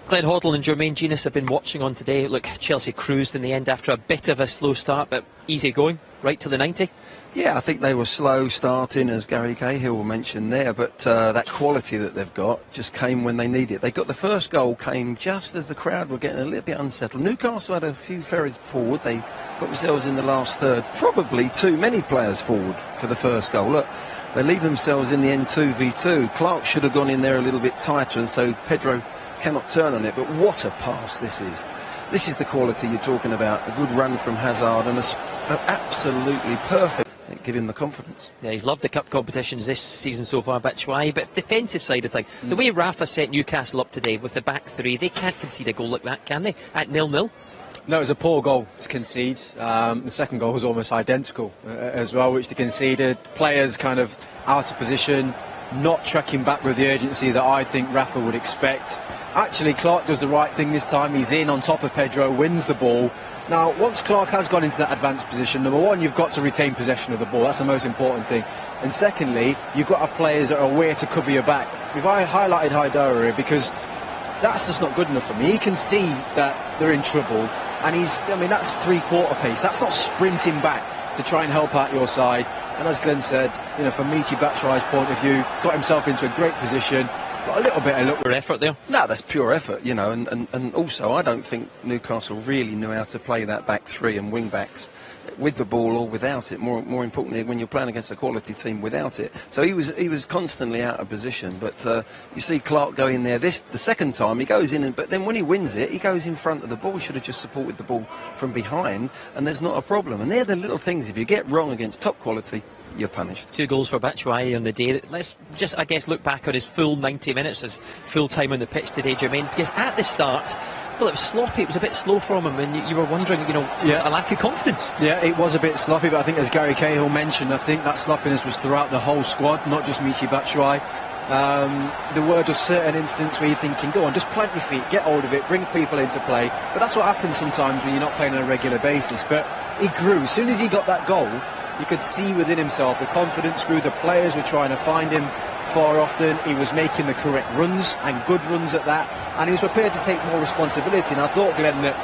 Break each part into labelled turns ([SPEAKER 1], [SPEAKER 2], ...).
[SPEAKER 1] Glenn Hoddle and Jermaine Genius have been watching on today. Look, Chelsea cruised in the end after a bit of a slow start, but easy going, right to the 90.
[SPEAKER 2] Yeah, I think they were slow starting, as Gary Cahill mentioned there, but that quality that they've got just came when they needed it. They got the first goal came just as the crowd were getting a little bit unsettled. Newcastle had a few ferries forward. They got themselves in the last third. Probably too many players forward for the first goal. Look, they leave themselves in the end 2v2. Clark should have gone in there a little bit tighter, and so Pedro cannot turn on it. But what a pass this is. This is the quality you're talking about. A good run from Hazard and absolutely perfect. Give him the confidence.
[SPEAKER 1] Yeah, he's loved the cup competitions this season so far, Batshuayi. But defensive side of things, the way Rafa set Newcastle up today with the back three, they can't concede a goal like that, can they? At 0-0.
[SPEAKER 3] No, it was a poor goal to concede. The second goal was almost identical as well, which they conceded. Players kind of out of position, not tracking back with the urgency that I think Rafa would expect. Actually, Clark does the right thing this time. He's in on top of Pedro, wins the ball. Now, once Clark has gone into that advanced position, number one, you've got to retain possession of the ball. That's the most important thing. And secondly, you've got to have players that are aware to cover your back. We've highlighted Haidara here because that's just not good enough for me. He can see that they're in trouble, and that's three-quarter pace. That's not sprinting back to try and help out your side. And as Glenn said, from Michy Batshuayi's point of view, got himself into a great position. Got a little bit of
[SPEAKER 1] pure effort there.
[SPEAKER 2] No, that's pure effort, and also I don't think Newcastle really knew how to play that back three and wing backs with the ball or without it. More importantly, when you're playing against a quality team without it. So he was constantly out of position. But you see Clark go in there. The second time he goes in, but then when he wins it, he goes in front of the ball. He should have just supported the ball from behind, and there's not a problem. And they're the little things. If you get wrong against top quality, you're punished.
[SPEAKER 1] 2 goals for Batshuayi on the day. Let's just, I guess, look back on his full 90 minutes, his full time on the pitch today, Jermaine, because at the start, well, it was sloppy, it was a bit slow from him, and you were wondering, was a lack of confidence?
[SPEAKER 3] Yeah, it was a bit sloppy, but I think, as Gary Cahill mentioned, I think that sloppiness was throughout the whole squad, not just Michy Batshuayi. There were just certain incidents where you're thinking, go on, just plant your feet, get hold of it, bring people into play. But that's what happens sometimes when you're not playing on a regular basis. But he grew. As soon as he got that goal, you could see within himself the confidence grew. The players were trying to find him far often. He was making the correct runs, and good runs at that. And he was prepared to take more responsibility. And I thought, Glenn, that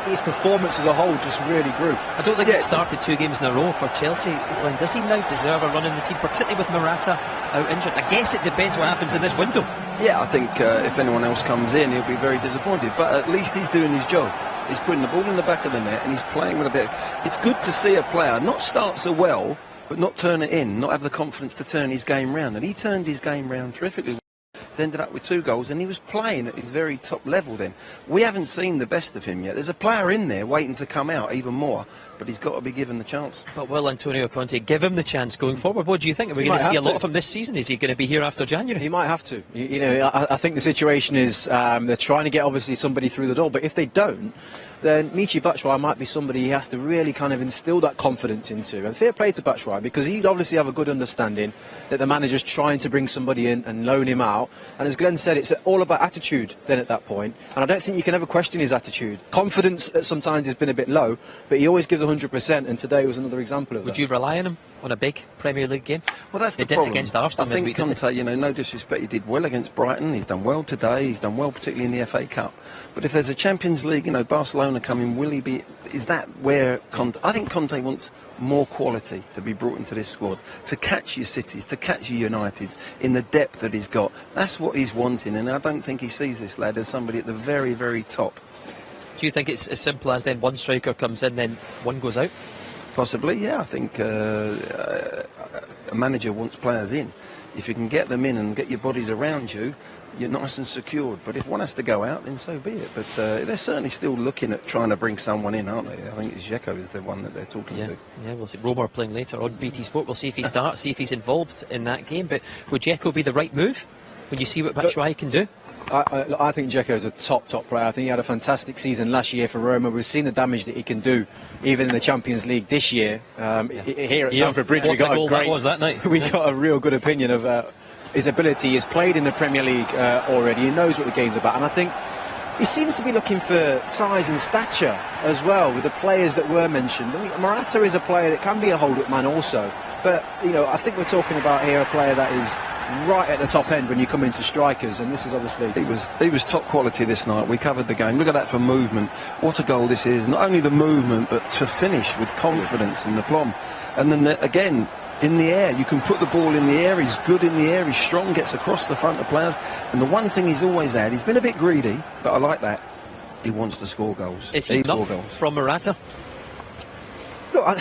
[SPEAKER 3] his performance as a whole just really grew.
[SPEAKER 1] I don't think it started 2 games in a row for Chelsea. Glenn, does he now deserve a run in the team, particularly with Morata out injured? I guess it depends what happens in this window.
[SPEAKER 2] Yeah, I think if anyone else comes in, he'll be very disappointed. But at least he's doing his job. He's putting the ball in the back of the net, and he's playing with a bit. It's good to see a player not start so well, but not turn it in, not have the confidence to turn his game round. And he turned his game round terrifically. He's ended up with 2 goals, and he was playing at his very top level then. We haven't seen the best of him yet. There's a player in there waiting to come out even more, but he's got to be given the chance.
[SPEAKER 1] But will Antonio Conte give him the chance going forward? What do you think? Are we going to see a lot of him this season? Is he going to be here after January?
[SPEAKER 3] He might have to. I think the situation is they're trying to get obviously somebody through the door, but if they don't, then Michy Batshuayi might be somebody he has to really kind of instill that confidence into. And fair play to Batshuayi, because he'd obviously have a good understanding that the manager's trying to bring somebody in and loan him out. And as Glenn said, it's all about attitude then at that point. And I don't think you can ever question his attitude. Confidence sometimes has been a bit low, but he always gives 100%, and today was another example of that.
[SPEAKER 1] Would you rely on him on a big Premier League game?
[SPEAKER 2] Well, that's
[SPEAKER 1] the
[SPEAKER 2] problem.
[SPEAKER 1] Against Arsenal,
[SPEAKER 2] I think Conte, no disrespect, he did well against Brighton. He's done well today. He's done well, particularly in the FA Cup. But if there's a Champions League, Barcelona coming, will he be? Is that where Conte? I think Conte wants more quality to be brought into this squad, to catch your Cities, to catch your Uniteds in the depth that he's got. That's what he's wanting, and I don't think he sees this lad as somebody at the very, very top.
[SPEAKER 1] Do you think it's as simple as then one striker comes in, then one goes out?
[SPEAKER 2] Possibly, yeah. I think a manager wants players in. If you can get them in and get your bodies around you, you're nice and secured. But if one has to go out, then so be it. But they're certainly still looking at trying to bring someone in, aren't they? I think Dzeko is the one that they're talking to.
[SPEAKER 1] Yeah, we'll see. Roma are playing later on BT Sport. We'll see if he starts, see if he's involved in that game. But would Dzeko be the right move when you see what Batshuayi can do?
[SPEAKER 3] I think Dzeko is a top player. I think he had a fantastic season last year for Roma. We've seen the damage that he can do, even in the Champions League this year. Here at Stamford Bridge, we got a real good opinion of his ability. He's played in the Premier League already. He knows what the game's about, and I think he seems to be looking for size and stature as well with the players that were mentioned. Morata is a player that can be a hold-up man also, but I think we're talking about here a player that is right at the top end when you come into strikers, and this is obviously...
[SPEAKER 2] He was top quality this night. We covered the game. Look at that for movement. What a goal this is. Not only the movement, but to finish with confidence and aplomb. And then, again, in the air, you can put the ball in the air. He's good in the air. He's strong, gets across the front of players. And the one thing he's always had, he's been a bit greedy, but I like that. He wants to score goals.
[SPEAKER 1] Is he enough from Morata?
[SPEAKER 3] Look,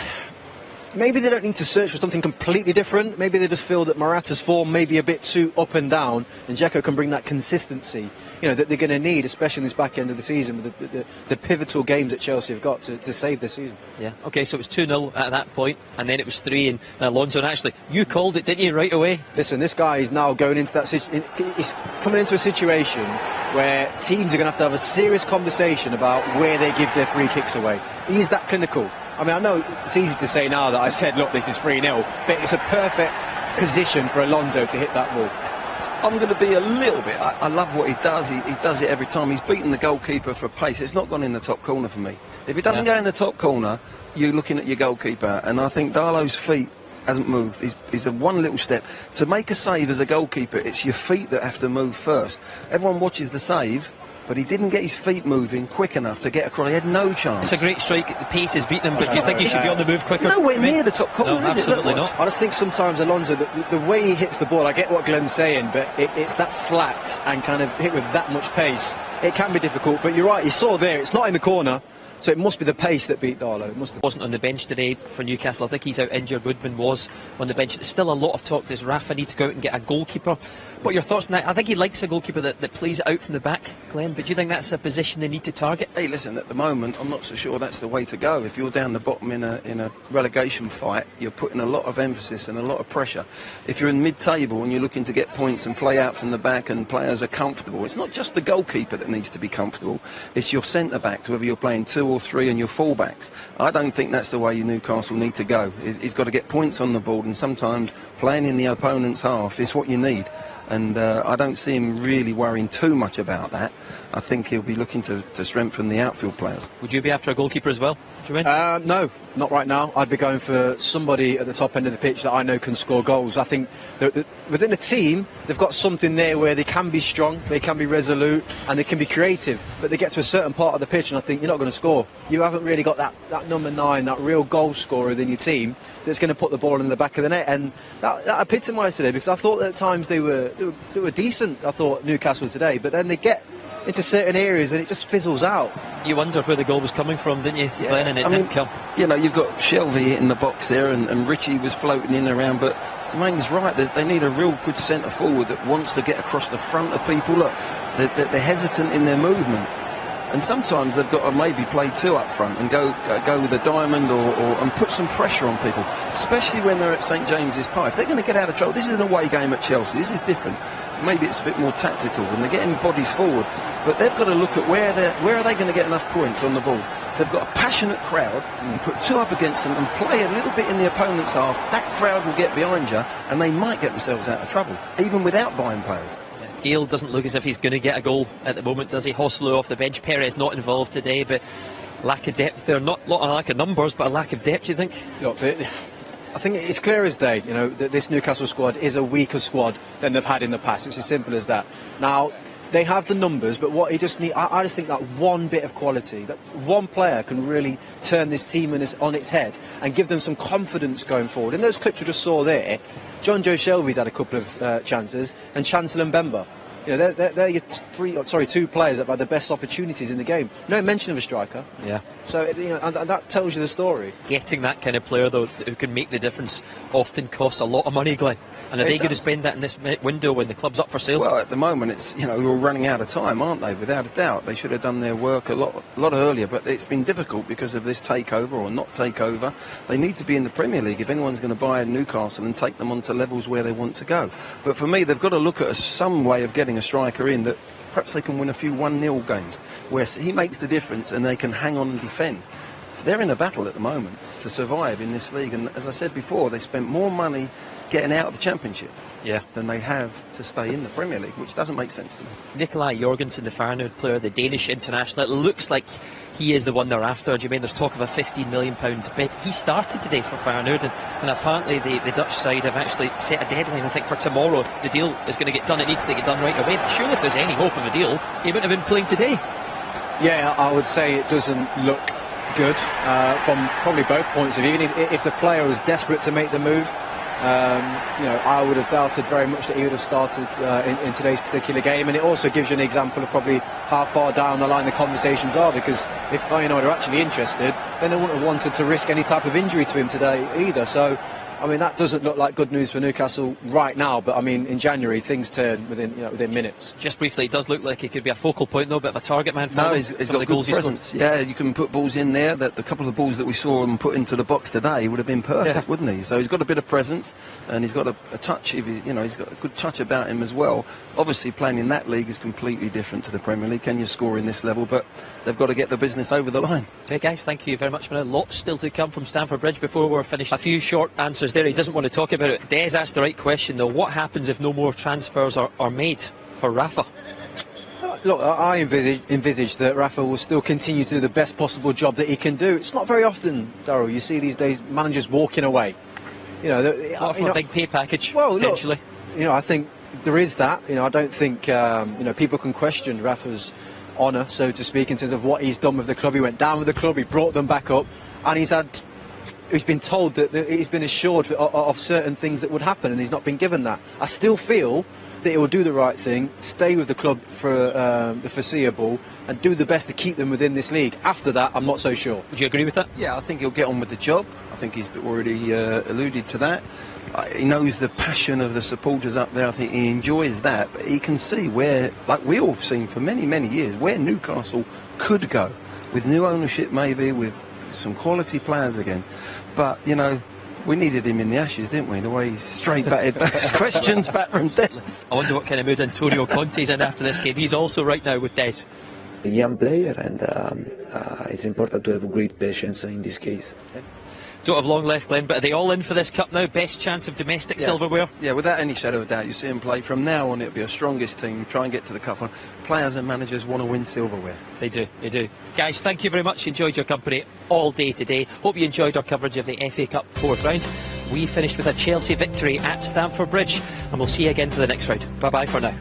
[SPEAKER 3] maybe they don't need to search for something completely different. Maybe they just feel that Morata's form may be a bit too up and down, and Dzeko can bring that consistency, that they're going to need, especially in this back end of the season with the pivotal games that Chelsea have got to save this season.
[SPEAKER 1] Yeah. Okay, so it was 2-0 at that point, and then it was 3, and Alonso. And actually, you called it, didn't you, right away?
[SPEAKER 3] Listen, this guy is now going into that he's coming into a situation where teams are going to have a serious conversation about where they give their free kicks away. He is that clinical. I mean, I know it's easy to say now that I said, look, this is 3-0, but it's a perfect position for Alonso to hit that ball.
[SPEAKER 2] I'm going to be a little bit... I love what he does. He does it every time. He's beaten the goalkeeper for pace. It's not gone in the top corner for me. If it doesn't go in the top corner, you're looking at your goalkeeper. And I think Darlow's feet hasn't moved. He's a one little step. To make a save as a goalkeeper, it's your feet that have to move first. Everyone watches the save, but he didn't get his feet moving quick enough to get across. He had no chance.
[SPEAKER 1] It's a great strike. The pace is beating him, but do you think he should be on the move quicker?
[SPEAKER 2] It's nowhere near the top corner,
[SPEAKER 1] no,
[SPEAKER 2] is
[SPEAKER 1] absolutely
[SPEAKER 2] it?
[SPEAKER 1] not.
[SPEAKER 3] I just think sometimes Alonso, the way he hits the ball, I get what Glenn's saying, but it's that flat and kind of hit with that much pace. It can be difficult, but you're right, you saw there, it's not in the corner, so it must be the pace that beat Darlow.
[SPEAKER 1] Wasn't on the bench today for Newcastle. I think he's out injured. Woodman was on the bench. There's still a lot of talk. Does Rafa need to go out and get a goalkeeper? What are your thoughts on that? I think he likes a goalkeeper that plays it out from the back, Glenn, but do you think that's a position they need to target?
[SPEAKER 2] Hey, listen, at the moment, I'm not so sure that's the way to go. If you're down the bottom in a relegation fight, you're putting a lot of emphasis and a lot of pressure. If you're in mid-table and you're looking to get points and play out from the back and players are comfortable, it's not just the goalkeeper that needs to be comfortable, it's your centre-backs, whether you're playing 2 or 3 and your full-backs. I don't think that's the way Newcastle need to go. He's got to get points on the board, and sometimes playing in the opponent's half is what you need. And I don't see him really worrying too much about that. I think he'll be looking to strengthen the outfield players.
[SPEAKER 1] Would you be after a goalkeeper as well, Jermaine?
[SPEAKER 3] No, not right now. I'd be going for somebody at the top end of the pitch that I know can score goals. I think that within the team, they've got something there where they can be strong, they can be resolute, and they can be creative. But they get to a certain part of the pitch, and I think you're not going to score. You haven't really got that number 9, that real goal scorer within your team that's going to put the ball in the back of the net. And that epitomised today, because I thought at times they were decent. I thought Newcastle today, but then they get into certain areas and it just fizzles out.
[SPEAKER 1] You wondered where the goal was coming from, didn't you, Glenn? And it didn't come.
[SPEAKER 2] You know, you've got Shelvey hitting the box there, and Richie was floating in and around, but Dwayne's right. They need a real good centre forward that wants to get across the front of people. Look, they're hesitant in their movement, and sometimes they've got to maybe play 2 up front and go with a diamond and put some pressure on people, especially when they're at St James's Park. If they're going to get out of trouble, this is an away game at Chelsea. This is different. Maybe it's a bit more tactical and they're getting bodies forward, but they've got to look at where are they going to get enough points on the ball. They've got a passionate crowd, and put 2 up against them and play a little bit in the opponent's half. That crowd will get behind you and they might get themselves out of trouble, even without buying players.
[SPEAKER 1] Gale doesn't look as if he's going to get a goal at the moment, does he? Hoslu off the bench. Perez not involved today, but lack of depth there. Not a lack of numbers, but a lack of depth, do you think?
[SPEAKER 3] Look, I think it's clear as day, that this Newcastle squad is a weaker squad than they've had in the past. It's as simple as that. Now, they have the numbers, but what he just need, I just think that one bit of quality, that one player can really turn this team on its head and give them some confidence going forward. In those clips we just saw there, John Joe Shelvey's had a couple of chances, and Chancellor and Mbemba. They're your 2 players that have had the best opportunities in the game. No mention of a striker.
[SPEAKER 1] Yeah.
[SPEAKER 3] So and that tells you the story.
[SPEAKER 1] Getting that kind of player though, who can make the difference, often costs a lot of money, Glenn. And are they going to spend that in this window when the club's up for sale?
[SPEAKER 2] Well, at the moment, it's we're running out of time, aren't they? Without a doubt, they should have done their work a lot earlier. But it's been difficult because of this takeover or not takeover. They need to be in the Premier League if anyone's going to buy Newcastle and take them onto levels where they want to go. But for me, they've got to look at some way of getting a striker in that perhaps they can win a few 1-0 games where he makes the difference and they can hang on and defend. They're in a battle at the moment to survive in this league, and as I said before, they spent more money getting out of the Championship than they have to stay in the Premier League, which doesn't make sense to me.
[SPEAKER 1] Nikolai Jorgensen, the Feyenoord player, the Danish international, it looks like he is the one they're after. Jermaine, there's talk of a £15 million bid. He started today for Feyenoord, and apparently the Dutch side have actually set a deadline, I think, for tomorrow. If the deal is going to get done, it needs to get done right away. But surely if there's any hope of a deal, he wouldn't have been playing today.
[SPEAKER 3] Yeah, I would say it doesn't look good from probably both points of view. Even if the player was desperate to make the move, I would have doubted very much that he would have started in today's particular game. And it also gives you an example of probably how far down the line the conversations are, because if Feyenoord are actually interested, then they wouldn't have wanted to risk any type of injury to him today either. So, I mean, that doesn't look like good news for Newcastle right now, but I mean, in January things turn within minutes.
[SPEAKER 1] Just briefly, it does look like he could be a focal point, though, a bit of a target man for
[SPEAKER 2] No,
[SPEAKER 1] him.
[SPEAKER 2] he's got good presence. Yeah, you can put balls in there. That the couple of balls that we saw him put into the box today would have been perfect, wouldn't he? So he's got a bit of presence, and he's got a touch. He's got a good touch about him as well. Obviously, playing in that league is completely different to the Premier League. Can you score in this level? But they've got to get the business over the line.
[SPEAKER 1] Hey guys, thank you very much for now. Lots still to come from Stamford Bridge before we're finished. A few short answers there. He doesn't want to talk about it. Des asked the right question though. What happens if no more transfers are made for Rafa?
[SPEAKER 3] Look, I envisage that Rafa will still continue to do the best possible job that he can do. It's not very often, Darryl, you see these days managers walking away.
[SPEAKER 1] Not for a big pay package,
[SPEAKER 3] well,
[SPEAKER 1] potentially.
[SPEAKER 3] Look, I think there is that. I don't think people can question Rafa's honour, so to speak, in terms of what he's done with the club. He went down with the club, he brought them back up, and he's been told that he's been assured of certain things that would happen, and he's not been given that. I still feel that he will do the right thing, stay with the club for the foreseeable, and do the best to keep them within this league. After that, I'm not so sure.
[SPEAKER 1] Would you agree with that?
[SPEAKER 2] Yeah, I think he'll get on with the job. I think he's already alluded to that. He knows the passion of the supporters up there. I think he enjoys that, but he can see where, like we all have seen for many, many years, where Newcastle could go with new ownership, maybe with some quality players again. But we needed him in the Ashes, didn't we? The way he straight batted those questions back from Dennis.
[SPEAKER 1] I wonder what kind of mood Antonio Conte's in after this game. He's also right now with Des.
[SPEAKER 4] A young player, and it's important to have great patience in this case.
[SPEAKER 1] Don't have long left, Glenn, but are they all in for this cup now? Best chance of domestic silverware?
[SPEAKER 2] Yeah, without any shadow of doubt. You see him play from now on, it'll be a strongest team, try and get to the cup final. Players and managers want to win silverware.
[SPEAKER 1] They do. Guys, thank you very much. Enjoyed your company all day today. Hope you enjoyed our coverage of the FA Cup 4th round. We finished with a Chelsea victory at Stamford Bridge, and we'll see you again for the next round. Bye-bye for now.